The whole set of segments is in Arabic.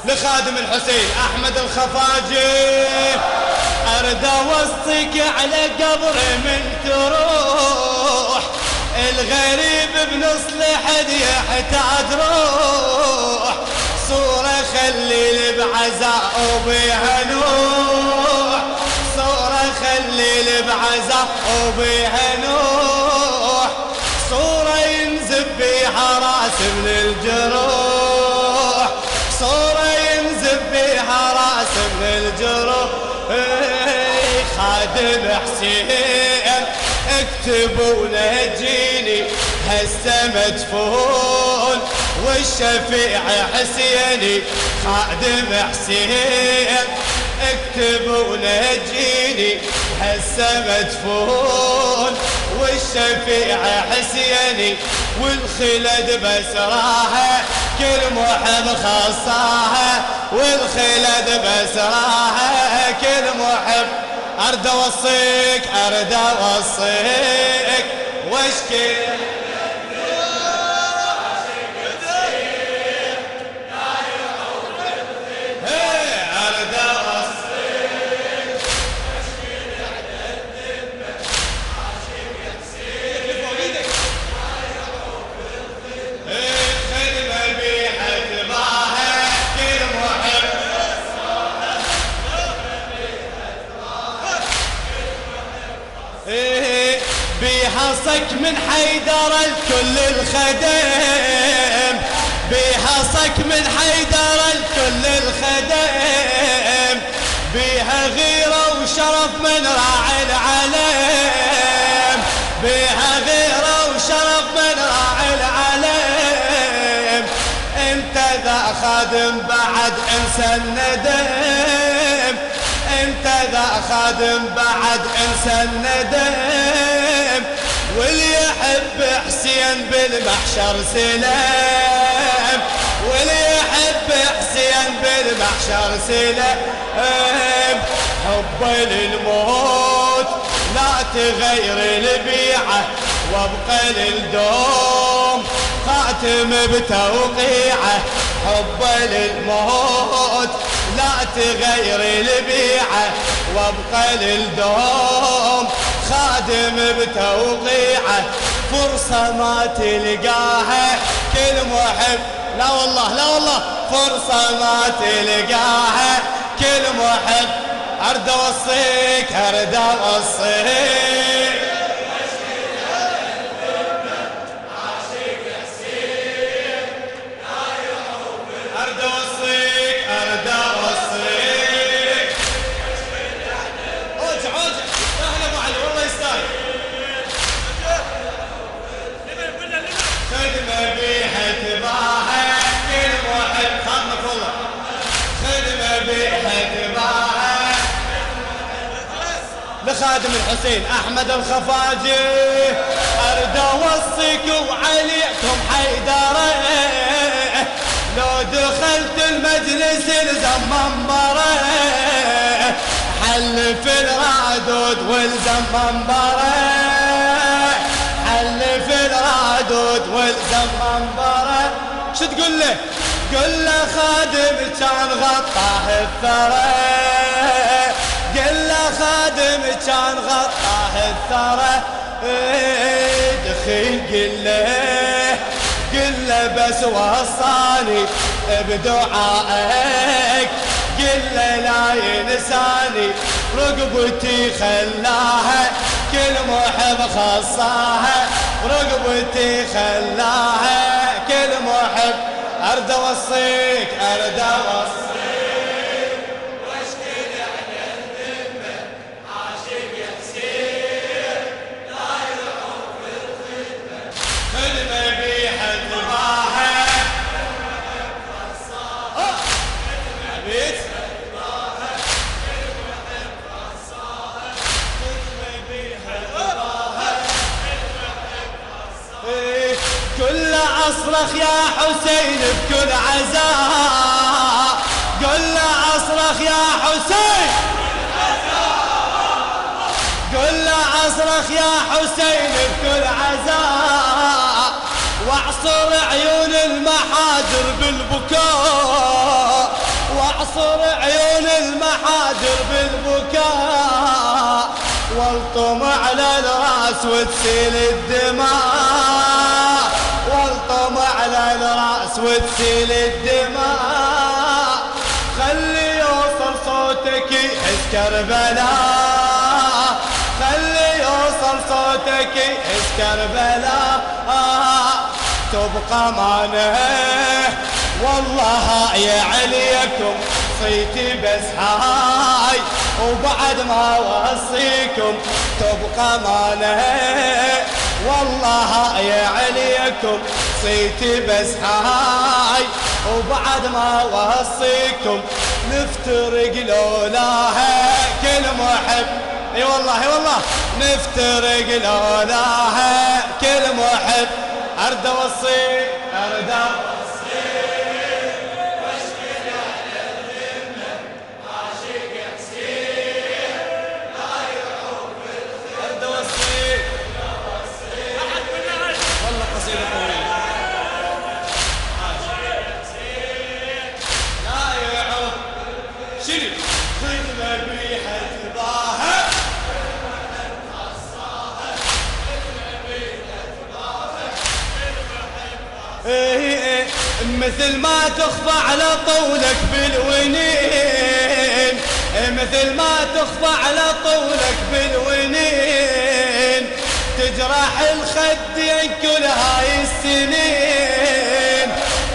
لخادم الحسين أحمد الخفاجي أرد أوصيك على قبر من تروح الغريب بنص لحد يحتاج روح صورة خليل بعزاء وبيها نوح صورة خليل بعزاء وبيها نوح صورة ينزف بيها راس من الجروح صورة ينزف بيها راس من الجروح خادم حسين اكتبوا نجيني هسه مدفون والشفيع حسيني خادم حسين اكتبوا نجيني هسه مدفون والشفيع حسيني والخلد بسراها كل محب خصاها والخلد بسراها كل محب أرد أوصيك أرد أوصيك واشكي بيها صك من حيدر الكل الخدم بيها صك من حيدر الكل الخدم بيها غيرة وشرف من راعي العلم بيها غيرة وشرف من راعي العلم انت ذا خادم بعد انسى الندم انت ذا خادم بعد انسى الندم واللي يحب حسين بالمحشر سلام واللي يحب حسين بالمحشر سلام حب للموت لا تغير البيعة وابقى للدوم خاتم بتوقيعه حب للموت لا تغير البيعة وابقى للدوم خادم بتوقيعه فرصة ما تلقاها كل محب لا والله لا والله فرصة ما تلقاها كل محب أرد أوصيك أرد أوصيك لخادم الحسين أحمد الخفاجي أرد أوصيك وعليكم حيدرة لو دخلت المجلس الزم منبره حلف الرادود والزم منبره حلف الرادود والزم منبره شو تقول له؟ قل له خادم كان غطاه الثرى قل له خادم كان غطاه الثرى دخل قل له بس وصاني بدعائك قل له لا ينساني رقبتي خلاها كل محب خصاها رقبتي خلاها كل محب أرد أوصيك أرد أوصيك كل أصرخ يا حسين بكل عزاء، قل له أصرخ يا حسين، قل له أصرخ يا حسين بكل عزاء، واعصر عيون المحاجر بالبكاء، واعصر عيون المحاجر بالبكاء، والطم على الراس وتسيل الدماء، والطم على الراس وتسيل الدماء، خلي يوصل صوتك يحس كربلاء، خلي يوصل صوتك يحس كربلاء، تبقى مانه والله يا عليكم صيتي بس هاي، وبعد ما وصيكم تبقى مانه والله يا عليكم صيتي بس هاي، وبعد ما وصيكم نفترق لولاها كل محب، اي والله اي والله نفترق لولاها كل محب، ارد اوصي ارد اوصي واشكي على الذمه عاشق يحسين لا يعوق الخير، ارد اوصي والله قصيده طويله، عاشق يحسين لا يعوق شنو خدمه بيها تباهى، مثل ما تخفى على طولك بالونين، مثل ما تخفى على طولك بالونين، تجرح الخدين كل هاي السنين،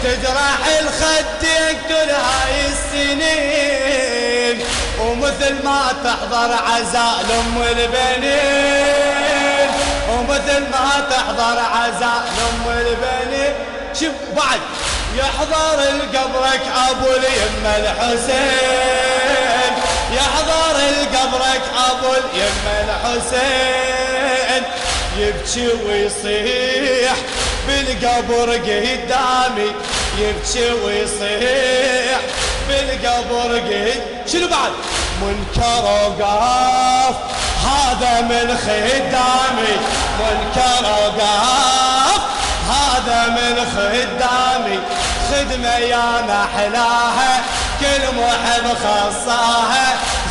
تجرح الخدين كل هاي السنين، ومثل ما تحضر عزاء لأم البنين، ومثل ما تحضر عزاء لأم البنين، شوف بعد يحضر القبرك ابو اليمه الحسين، يحضر القبرك ابو اليمه الحسين، يبكي ويصيح بالقبر قدامي، يبكي ويصيح بالقبر قدامي، شنو بعد منكر وقاف هذا من خدامي، منكر وقاف هذا من خدامي، خدمة يا محلاها كل محب خصاها،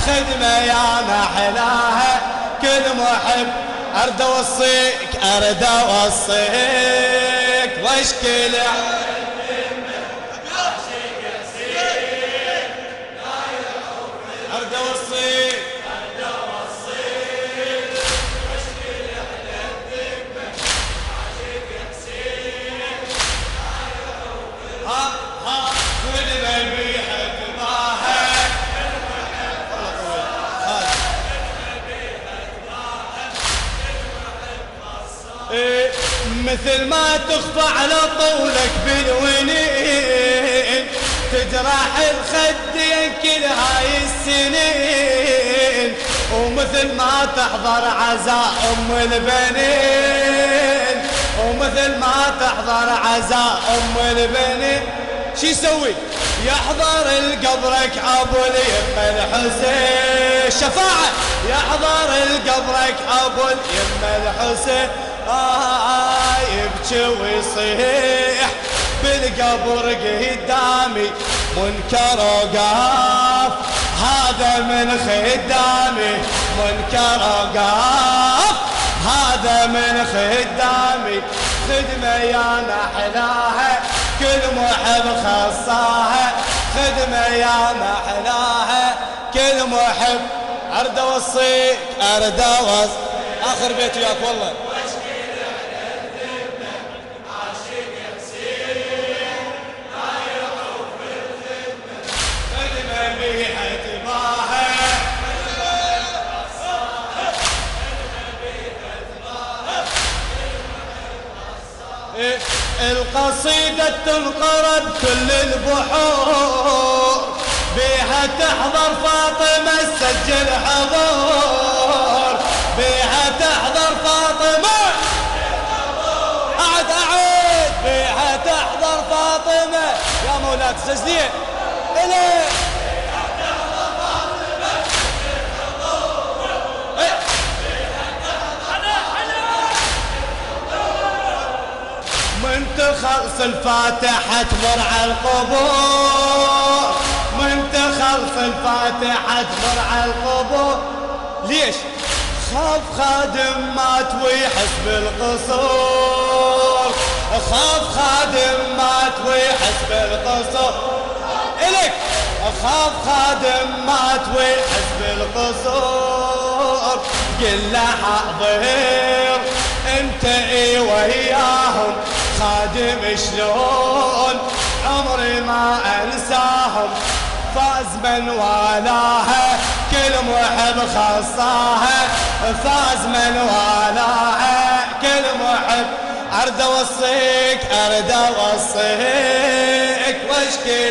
خدمة يا محلاها كل محب، ارد اوصيك ارد اوصيك واشكي على الذمه عاشق يحسين لا يعوق، ارد اوصيك ارد اوصيك واشكي على الذمه عاشق يحسين لا يعوق، ها خدمه بيها تباهى مثل ما تخفى على طولك بالونين، تجرح الخدين كل هاي السنين، ومثل ما تحضر عزاء ام البنين، ومثل ما تحضر عزاء ام البنين، شي يسوي يحضر القبرك ابو اليمه الحسين، شفاعه يحضر القبرك ابو اليمه الحسين، يبكي ويصيح بالقبر قدامي، منكر وقاف هذا من خدامي، منكر وقاف هذا من خدامي، خدمة يا محلاها كل محب خصاها، خدمة يا محلاها كل محب، ارد اوصيك ارد اوصيك اخر بيت وياك والله القصيدة تنقرب كل البحور، بيها تحضر فاطمة سجل حضور، بيها تحضر فاطمة أعد بيها لا تسجلين إلي من تخلص الفاتحة تمر على القبور، من تخلص الفاتحة تمر على القبور. ليش؟ خاف خادم مات ويحس بالقصور، خاف خادم مات ويحس بالقصور. إلك خاف خادم مات ويحس بالقصور. قل له حاضر انت اي وياهم، خادم شلون عمري ما انساهم. فاز من والاها كل محب خصاها، فاز من والاها كل محب. ارد اوصيك ارد اوصيك واشكي